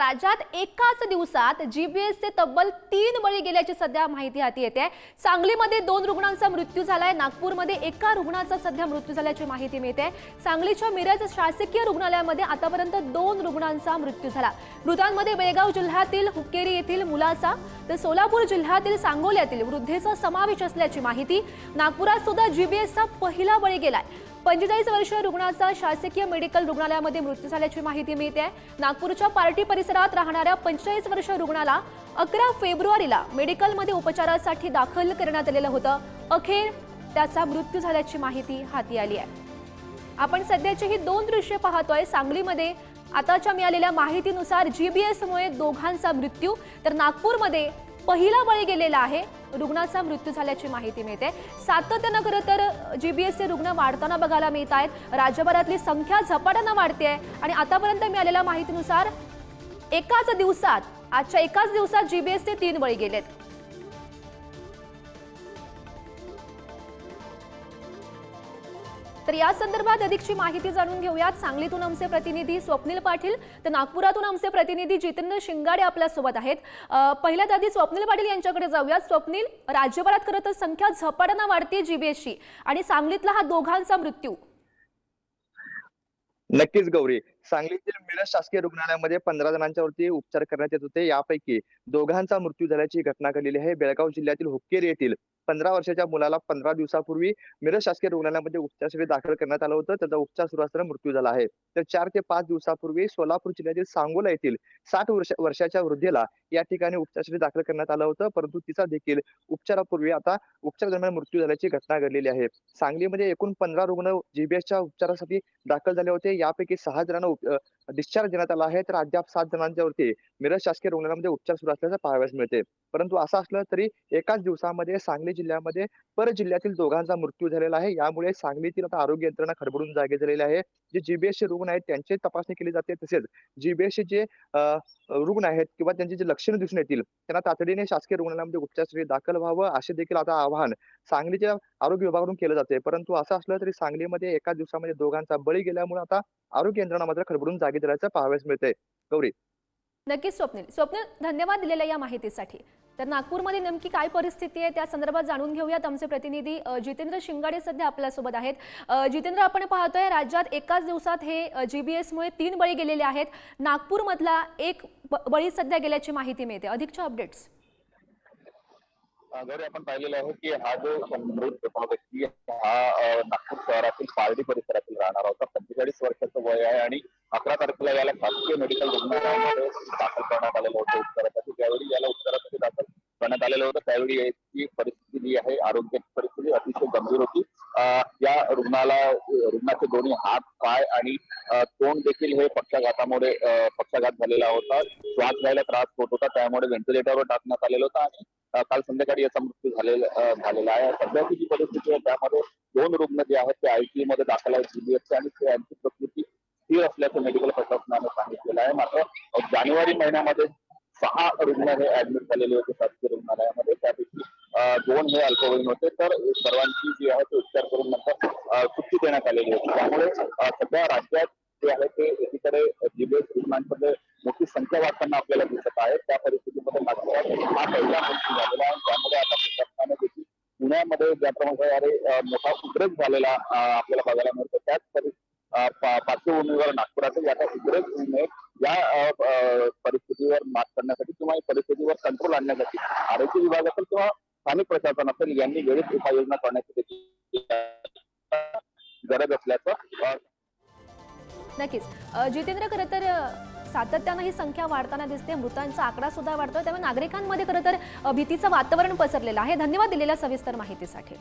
राज्यात एकाच दिवसात जीबीएसचे तब्बल 3 बळी गेल्याची सध्या माहिती हाती येते। सांगलीमध्ये 2 रुग्णांचा मृत्यू झालाय, नागपूरमध्ये एका रुग्णाचा सध्या मृत्यू झाल्याची माहिती मिळते। सांगलीच्या मिरज शासकीय रुग्णालयामध्ये आतापर्यंत 2 रुग्णांचा मृत्यू झाला। मृतांमध्ये बेळगाव जिल्ह्यातील हुक्केरी येथील मुलाचा तर सोलापूर जिल्ह्यातील सांगोल्यातील वृद्धेचा समावेश असल्याची माहिती। नागपुरात सुद्धा जीबीएसचा पहिला बळी गेलाय। 45 वर्षीय रुग्णाचा शासकीय मेडिकल रुग्णालयामध्ये मृत्यू झाल्याची माहिती मिळते। नागपूरच्या पार्टी परिसरात राहणाऱ्या 45 वर्षीय रुग्णाला 11 फेब्रुवारीला मेडिकलमध्ये उपचारासाठी दाखल करण्यात आलेलं होतं। अखेर त्याचा मृत्यू झाल्याची माहिती हाती आली आहे। आपण सध्याची ही 2 दृश्ये पाहतोय। सांगलीमध्ये आताच्या मिळालेल्या माहितीनुसार जीबीएसमुळे दोघांचा मृत्यू, तर नागपूरमध्ये पहिला बळी गेलेला आहे। रुग्णाचा मृत्यू झाल्याची माहिती मिळते। सातत्याने खरं तर जीबीएसचे रुग्ण वाढताना बघायला मिळत आहेत। राज्यभरातली संख्या झपाट्याने वाढते आहे आणि आतापर्यंत मिळालेल्या माहितीनुसार आजच्या एकाच दिवसात जीबीएसचे 3 बळी गेलेत। तर या संदर्भात अधिकची माहिती जाणून घेऊयात। सांगलीतून आमचे प्रतिनिधी स्वप्नील पाटील तर नागपुरातून आमचे प्रतिनिधी जितेंद्र शिंगाडे आपल्या सोबत आहेत। पहिल्यात आधी स्वप्नील पाटील यांच्याकडे जाऊयात। स्वप्नील, राज्यभरात खरं तर संख्या झपाट्याने वाढते जीबीएसची आणि सांगलीतला हा दोघांचा मृत्यू। नक्कीच गौरी, सांगलीतील मिरज शासकीय रुग्णालयामध्ये 15 जणांच्या वरती उपचार करण्यात येत होते। यापैकी दोघांचा मृत्यू झाल्याची घटना घडलेली आहे। बेळगाव जिल्ह्यातील हुक्केरी येथील 15 वर्षाच्या मुलाला 15 दिवसापूर्वी मिरज शासकीय रुग्णालयामध्ये उपचारासाठी दाखल करण्यात आलं होतं। त्याचा उपचार सुरू असताना मृत्यू झाला आहे। तर 4 ते 5 दिवसापूर्वी सोलापूर जिल्ह्यातील सांगोला येथील 60 वर्षाच्या वृद्धेला या ठिकाणी उपचारासाठी दाखल करण्यात आलं होतं, परंतु तिचा देखील उपचारापूर्वी आता उपचार दरम्यान मृत्यू झाल्याची घटना घडलेली आहे। सांगलीमध्ये एकूण 15 रुग्ण जीबीएसच्या उपचारासाठी दाखल झाले होते। यापैकी 6 जणांना डिस्चार्ज देण्यात आला आहे, तर अद्याप 7 जणांच्या वरती मिरज शासकीय रुग्णालयामध्ये उपचार सुरू असल्याचं पाहावयास मिळते। परंतु असं असलं तरी एकाच दिवसामध्ये सांगली जिल्ह्यामध्ये पर जिल्ह्यातील दोघांचा मृत्यू झालेला आहे। यामुळे सांगलीतील आता आरोग्य यंत्रणा खडबडून जागी झालेली आहे। जे जीबीएसचे रुग्ण आहेत त्यांची तपासणी केली जाते, तसेच जीबीएसचे जे रुग्ण आहेत किंवा त्यांची जी लक्षणं दिसून येतील त्यांना तातडीने शासकीय रुग्णालयामध्ये उपचारासाठी दाखल व्हावं असे देखील आता आवाहन सांगलीच्या आरोग्य विभागाकडून केलं जाते। परंतु असं असलं तरी सांगलीमध्ये एका दिवसामध्ये दोघांचा बळी गेल्यामुळे आता आरोग्य यंत्रणा मात्र खडबडून जागी झाल्याचं पाहावयास मिळतंय। गौरी, नक्कीच स्वप्नील, धन्यवाद दिलेल्या या माहितीसाठी। तर नागपूरमध्ये नेमकी काय परिस्थिती आहे त्या संदर्भात जाणून घेऊयात। आमचे प्रतिनिधी जितेंद्र शिंगाडे सध्या आपल्या सोबत आहेत। जितेंद्र, आपण पाहतोय राज्यात एकाच दिवसात हे जीबीएसमुळे 3 बळी गेलेले आहेत। नागपूरमधला एक बळी सध्या गेल्याची माहिती मिळते। अधिकच्या अपडेट्स। गौरी, आपण पाहिलेलं आहे की हा जो मृत व्यक्ती हा नागपूर शहरातील पारडी परिसरातील राहणारा होता। 45 वर्षाचं वय आहे आणि 11 तारखेला याला शासकीय मेडिकल रुग्णालयामध्ये दाखल करण्यात आलेलं होतं उपचारासाठी। त्यावेळी याला उपचारासाठी दाखल करण्यात आलेलं होतं त्यावेळी याची परिस्थिती जी आहे, आरोग्याची परिस्थिती अतिशय गंभीर होती। या रुग्णाचे दोन्ही हात, पाय आणि तोंड देखील हे पक्षाघात झालेला होता। श्वास घ्यायला त्रास होत होता, त्यामुळे व्हेंटिलेटरवर टाकण्यात आलेलं होतं आणि काल संध्याकाळी याचा मृत्यू झालेला आहे। सध्याची जी परिस्थिती आहे त्यामध्ये 2 रुग्ण जे आहेत ते आयसीयू मध्ये दाखल आहेत जीबीएसचे आणि त्यांची प्रकृती स्थिर असल्याचं मेडिकल प्रशासनाने सांगितलेलं आहे। मात्र जानेवारी महिन्यामध्ये 6 रुग्ण हे ऍडमिट झालेले होते शासकीय रुग्णालयामध्ये, त्यापैकी 2 हे अल्पवयीन होते। तर सर्वांची जी आहे ते उपचार करून नंतर सुट्टी देण्यात आलेली होती। त्यामुळे सध्या राज्यात जे आहे ते एकीकडे जीबीएस रुग्णांमध्ये मोठी संख्या वाढताना आपल्याला दिसत आहे। त्या परिस्थितीमध्ये नागपुरात हा पहिला मृत्यू झालेला आहे। त्यामध्ये आता प्रशासनाने देखील पुण्यामध्ये ज्या प्रमाणे मोठा उद्रेक झालेला आपल्याला बघायला मिळतो, त्याच पार्श्वभूमीवर नागपुरातही आता उद्रेक होऊ नये या परिस्थितीवर मात करण्यासाठी किंवा परिस्थितीवर कंट्रोल आणण्यासाठी आरोग्य विभाग असेल किंवा स्थानिक प्रशासन असेल यांनी वेळीच उपाययोजना करण्याची गरज असल्याचं नक्कीच। जितेंद्र, खरं तर सातत्याने ही संख्या वाढताना दिसते, मृतांचा आकडा सुद्धा वाढतोय, त्यामुळे नागरिकांमध्ये खरं तर भीतीचं वातावरण पसरलेलं आहे। धन्यवाद दिलेल्या सविस्तर माहितीसाठी।